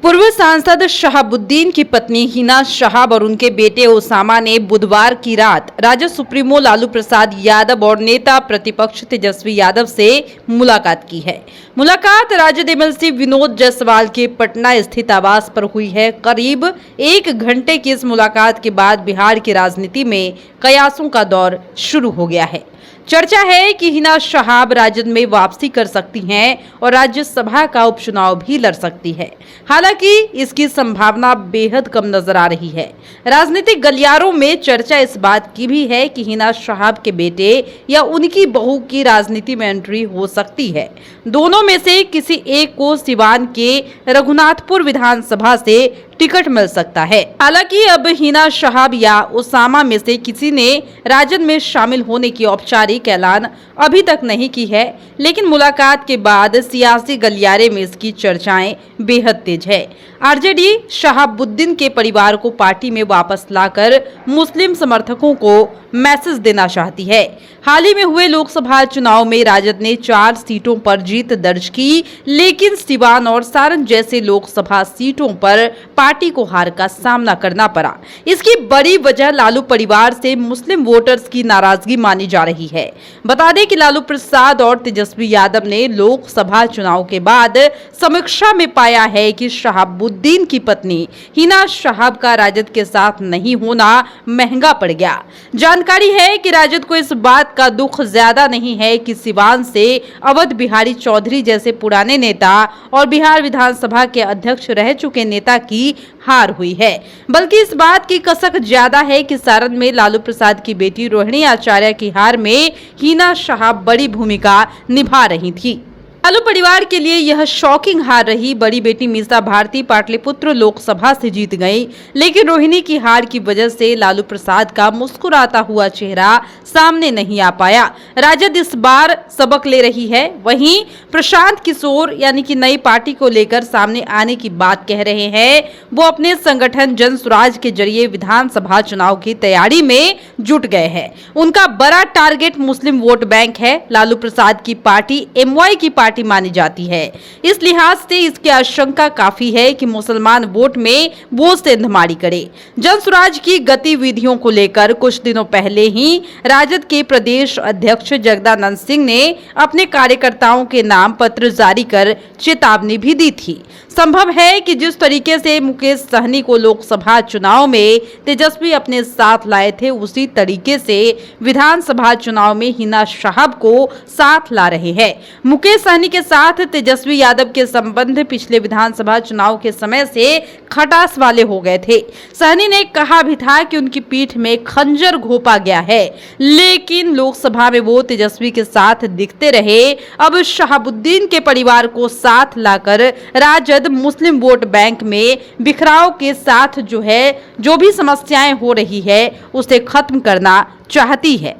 पूर्व सांसद शहाबुद्दीन की पत्नी हिना शहाब और उनके बेटे ओसामा ने बुधवार की रात राजद सुप्रीमो लालू प्रसाद यादव और नेता प्रतिपक्ष तेजस्वी यादव से मुलाकात की है। मुलाकात राजद एमएलसी विनोद जायसवाल के पटना स्थित आवास पर हुई है। करीब 1 घंटे की इस मुलाकात के बाद बिहार की राजनीति में कयासों का दौर शुरू हो गया है। चर्चा है कि हिना शहाब राजद में वापसी कर सकती हैं और राज्यसभा का उपचुनाव भी लड़ सकती है। हालांकि इसकी संभावना बेहद कम नजर आ रही है। राजनीतिक गलियारों में चर्चा इस बात की भी है कि हिना शहाब के बेटे या उनकी बहू की राजनीति में एंट्री हो सकती है। दोनों में से किसी एक को सिवान के रघुनाथपुर विधानसभा से टिकट मिल सकता है। हालांकि अब हिना शहाब या ओसामा में से किसी ने राजद में शामिल होने की औपचारिक ऐलान अभी तक नहीं की है, लेकिन मुलाकात के बाद सियासी गलियारे में इसकी चर्चाएं बेहद तेज है। आरजेडी शहाबुद्दीन के परिवार को पार्टी में वापस लाकर मुस्लिम समर्थकों को मैसेज देना चाहती है। हाल ही में हुए लोकसभा चुनाव में राजद ने 4 सीटों पर जीत दर्ज की, लेकिन सिवान और सारण जैसे लोकसभा सीटों पर पार्टी को हार का सामना करना पड़ा। इसकी बड़ी वजह लालू परिवार से मुस्लिम वोटर्स की नाराजगी मानी जा रही है। बता दें कि लालू प्रसाद और तेजस्वी यादव ने लोकसभा चुनाव के बाद समीक्षा में पाया है कि शहाबुद्दीन की पत्नी हिना शहाब का राजद के साथ नहीं होना महंगा पड़ गया। जानकारी है कि राजद को इस बात का दुख ज्यादा नहीं है कि सिवान से अवध बिहारी चौधरी जैसे पुराने नेता और बिहार विधानसभा के अध्यक्ष रह चुके नेता की हार हुई है, बल्कि इस बात की कसक ज्यादा है कि सारण में लालू प्रसाद की बेटी रोहिणी आचार्य की हार में हिना शहाब बड़ी भूमिका निभा रही थी। लालू परिवार के लिए यह शॉकिंग हार रही। बड़ी बेटी मीसा भारती पाटलिपुत्र लोकसभा से जीत गई, लेकिन रोहिणी की हार की वजह से लालू प्रसाद का मुस्कुराता हुआ चेहरा सामने नहीं आ पाया। राजद इस बार सबक ले रही है। वहीं प्रशांत किशोर यानी कि नई पार्टी को लेकर सामने आने की बात कह रहे हैं। वो अपने संगठन जन स्वराज के जरिए विधानसभा चुनाव की तैयारी में जुट गए हैं। उनका बड़ा टारगेट मुस्लिम वोट बैंक है। लालू प्रसाद की पार्टी एमवाई की पार्टी मानी जाती है। इस लिहाज से इसकी आशंका काफी है कि मुसलमान वोट में वो सेंधमारी करे। जन स्वराज की गतिविधियों को लेकर कुछ दिनों पहले ही राजद के प्रदेश अध्यक्ष जगदानंद सिंह ने अपने कार्यकर्ताओं के नाम पत्र जारी कर चेतावनी भी दी थी। संभव है कि जिस तरीके से मुकेश सहनी को लोकसभा चुनाव में तेजस्वी अपने साथ लाए थे, उसी तरीके से विधानसभा चुनाव में हिना शहाब को साथ ला रहे हैं। मुकेश सहनी के साथ तेजस्वी यादव के संबंध पिछले विधानसभा चुनाव के समय से खटास वाले हो गए थे। सहनी ने कहा भी था कि उनकी पीठ में खंजर घोंपा गया है, लेकिन लोकसभा में वो तेजस्वी के साथ दिखते रहे। अब शहाबुद्दीन के परिवार को साथ लाकर राजद मुस्लिम वोट बैंक में बिखराव के साथ जो भी समस्याएं हो रही है उसे खत्म करना चाहती है।